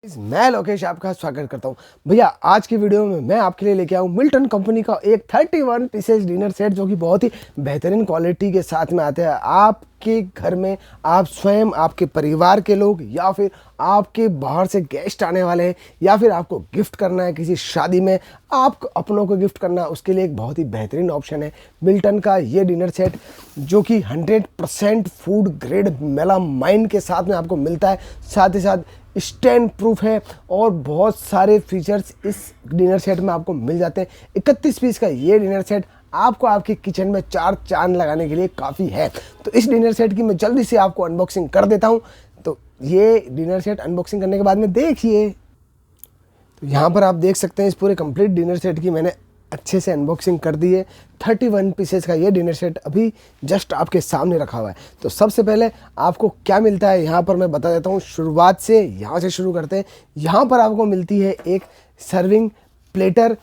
मैं लोकेश आपका स्वागत करता हूं। भैया आज की वीडियो में मैं आपके लिए लेके आऊं मिल्टन कंपनी का एक 31 पीसेज डिनर सेट जो कि बहुत ही बेहतरीन क्वालिटी के साथ में आते हैं। आपके घर में आप स्वयं, आपके परिवार के लोग या फिर आपके बाहर से गेस्ट आने वाले हैं या फिर आपको गिफ्ट करना है किसी शादी में, आप अपनों को गिफ्ट करना है, उसके लिए एक बहुत ही बेहतरीन ऑप्शन है मिल्टन का ये डिनर सेट जो कि 100% फूड ग्रेड मेलामाइन के साथ में आपको मिलता है। साथ ही साथ स्टैंड प्रूफ है और बहुत सारे फीचर्स इस डिनर सेट में आपको मिल जाते हैं। 31 पीस का ये डिनर सेट आपको आपके किचन में 4 चांद लगाने के लिए काफ़ी है। तो इस डिनर सेट की मैं जल्दी से आपको अनबॉक्सिंग कर देता हूं। तो ये डिनर सेट अनबॉक्सिंग करने के बाद में देखिए, तो यहाँ पर आप देख सकते हैं इस पूरे कंप्लीट डिनर सेट की मैंने अच्छे से अनबॉक्सिंग कर दी है। 31 पीसेस का ये डिनर सेट अभी जस्ट आपके सामने रखा हुआ है। तो सबसे पहले आपको क्या मिलता है यहाँ पर मैं बता देता हूँ। शुरुआत से यहाँ से शुरू करते हैं। यहाँ पर आपको मिलती है एक सर्विंग प्लेटर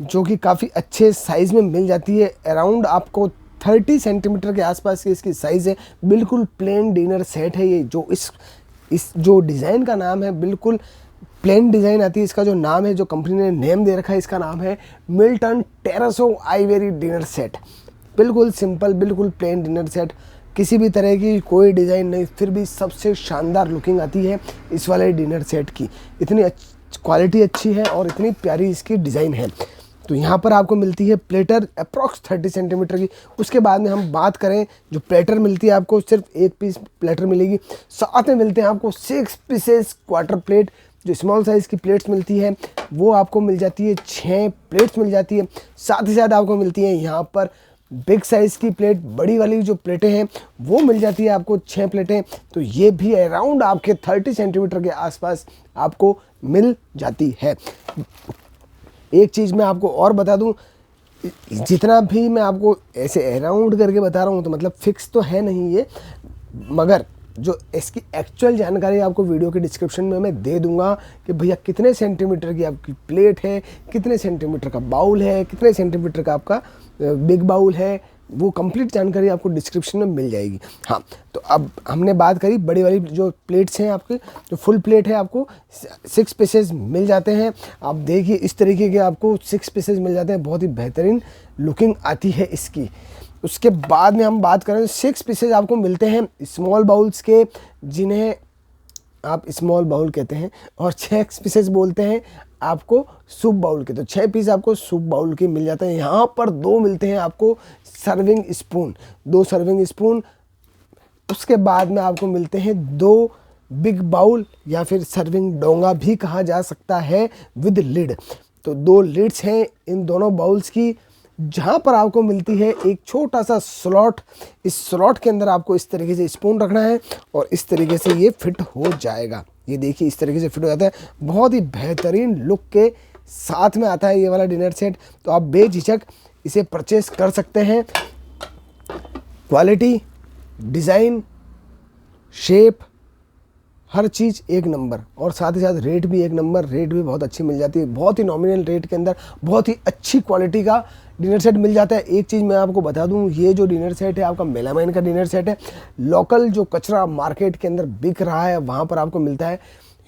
जो कि काफ़ी अच्छे साइज़ में मिल जाती है। अराउंड आपको 30 सेंटीमीटर के आसपास की इसकी साइज़ है। बिल्कुल प्लेन डिनर सेट है ये। जो इस जो डिज़ाइन का नाम है बिल्कुल प्लेन डिज़ाइन आती है। इसका जो नाम है, जो कंपनी ने नेम दे रखा है, इसका नाम है मिल्टन टेरासो आइवरी डिनर सेट। बिल्कुल सिंपल, बिल्कुल प्लेन डिनर सेट, किसी भी तरह की कोई डिज़ाइन नहीं, फिर भी सबसे शानदार लुकिंग आती है इस वाले डिनर सेट की। इतनी क्वालिटी अच्छी है और इतनी प्यारी इसकी डिज़ाइन है। तो यहाँ पर आपको मिलती है प्लेटर अप्रॉक्स 30 सेंटीमीटर की। उसके बाद में हम बात करें, जो प्लेटर मिलती है आपको सिर्फ एक पीस प्लेटर मिलेगी। साथ में मिलते हैं आपको 6 पीसेस क्वार्टर प्लेट। जो स्मॉल साइज़ की प्लेट्स मिलती है वो आपको मिल जाती है, 6 प्लेट्स मिल जाती है। साथ ही साथ आपको मिलती है यहाँ पर बिग साइज़ की प्लेट, बड़ी वाली जो प्लेटें हैं वो मिल जाती है आपको 6 प्लेटें। तो ये भी अराउंड आपके 30 सेंटीमीटर के आसपास आपको मिल जाती है। एक चीज़ मैं आपको और बता दूं, जितना भी मैं आपको ऐसे अराउंड करके बता रहा हूँ तो मतलब फिक्स तो है नहीं ये, मगर जो इसकी एक्चुअल जानकारी आपको वीडियो के डिस्क्रिप्शन में मैं दे दूंगा कि भैया कितने सेंटीमीटर की आपकी प्लेट है, कितने सेंटीमीटर का बाउल है, कितने सेंटीमीटर का आपका बिग बाउल है, वो कंप्लीट जानकारी आपको डिस्क्रिप्शन में मिल जाएगी। हाँ, तो अब हमने बात करी बड़ी वाली जो प्लेट्स हैं आपके, जो फुल प्लेट है आपको 6 पीसेस मिल जाते हैं। आप देखिए इस तरीके के आपको 6 पीसेस मिल जाते हैं। बहुत ही बेहतरीन लुकिंग आती है इसकी। उसके बाद में हम बात करें, 6 पीसेज आपको मिलते हैं स्मॉल बाउल्स के, जिन्हें आप स्मॉल बाउल कहते हैं, और 6 पीसेज बोलते हैं आपको सूप बाउल के। तो 6 पीस आपको सूप बाउल के मिल जाते हैं। यहाँ पर 2 मिलते हैं आपको सर्विंग स्पून, 2 सर्विंग स्पून। उसके बाद में आपको मिलते हैं 2 बिग बाउल या फिर सर्विंग डोंगा भी कहा जा सकता है विद लिड। तो 2 लिड्स हैं इन दोनों बाउल्स की। जहाँ पर आपको मिलती है एक छोटा सा स्लॉट। इस स्लॉट के अंदर आपको इस तरीके से स्पून रखना है और इस तरीके से ये फिट हो जाएगा। ये देखिए इस तरीके से फिट हो जाता है। बहुत ही बेहतरीन लुक के साथ में आता है ये वाला डिनर सेट। तो आप बेझिझक इसे परचेस कर सकते हैं। क्वालिटी, डिज़ाइन, शेप, हर चीज़ एक नंबर, और साथ ही साथ रेट भी एक नंबर। रेट भी बहुत अच्छी मिल जाती है। बहुत ही नॉमिनल रेट के अंदर बहुत ही अच्छी क्वालिटी का डिनर सेट मिल जाता है। एक चीज़ मैं आपको बता दूं, ये जो डिनर सेट है आपका मेलामाइन का डिनर सेट है। लोकल जो कचरा मार्केट के अंदर बिक रहा है वहाँ पर आपको मिलता है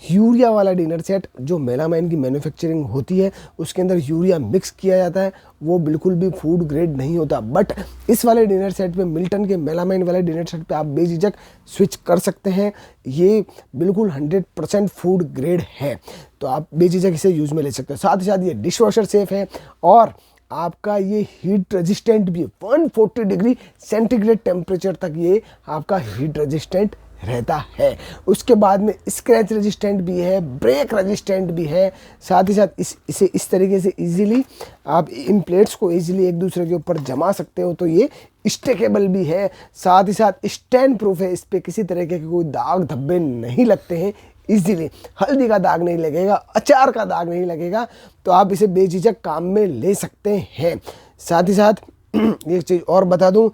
यूरिया वाला डिनर सेट। जो मेलामाइन की मैन्युफैक्चरिंग होती है उसके अंदर यूरिया मिक्स किया जाता है, वो बिल्कुल भी फूड ग्रेड नहीं होता। बट इस वाले डिनर सेट पे, मिल्टन के मेलामाइन वाले डिनर सेट पे आप बेझिझक स्विच कर सकते हैं। ये बिल्कुल 100% फूड ग्रेड है, तो आप बेझिझक इसे यूज़ में ले सकते हैं। साथ ही साथ ये डिश वॉशर सेफ है और आपका ये हीट रेजिस्टेंट भी है। 140 डिग्री सेंटीग्रेड टेम्परेचर तक ये आपका हीट रेजिस्टेंट रहता है। उसके बाद में स्क्रैच रेजिस्टेंट भी है, ब्रेक रेजिस्टेंट भी है। साथ ही साथ इसे इस तरीके से इजीली आप इन प्लेट्स को इजीली एक दूसरे के ऊपर जमा सकते हो। तो ये स्टेकेबल भी है। साथ ही साथ स्टैंड प्रूफ है। इस पर किसी तरीके के कोई दाग धब्बे नहीं लगते हैं। इजीली हल्दी का दाग नहीं लगेगा, अचार का दाग नहीं लगेगा। तो आप इसे बेझिझक काम में ले सकते हैं। साथ ही साथ एक चीज़ और बता दूं,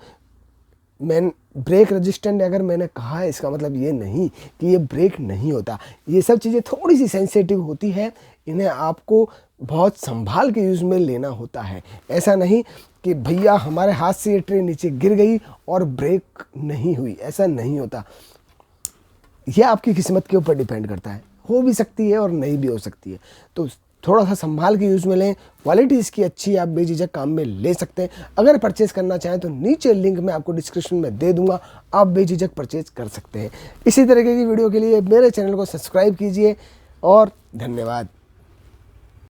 मैं ब्रेक रेजिस्टेंट अगर मैंने कहा है, इसका मतलब ये नहीं कि ये ब्रेक नहीं होता। ये सब चीज़ें थोड़ी सी सेंसिटिव होती है, इन्हें आपको बहुत संभाल के यूज़ में लेना होता है। ऐसा नहीं कि भैया हमारे हाथ से ये ट्रे नीचे गिर गई और ब्रेक नहीं हुई, ऐसा नहीं होता। ये आपकी किस्मत के ऊपर डिपेंड करता है। हो भी सकती है और नहीं भी हो सकती है। तो थोड़ा सा संभाल के यूज़ में लें, क्वालिटी इसकी अच्छी है, आप बेझिझक काम में ले सकते हैं। अगर परचेज़ करना चाहें तो नीचे लिंक मैं आपको डिस्क्रिप्शन में दे दूंगा, आप बेझिझक परचेज़ कर सकते हैं। इसी तरीके की वीडियो के लिए मेरे चैनल को सब्सक्राइब कीजिए और धन्यवाद।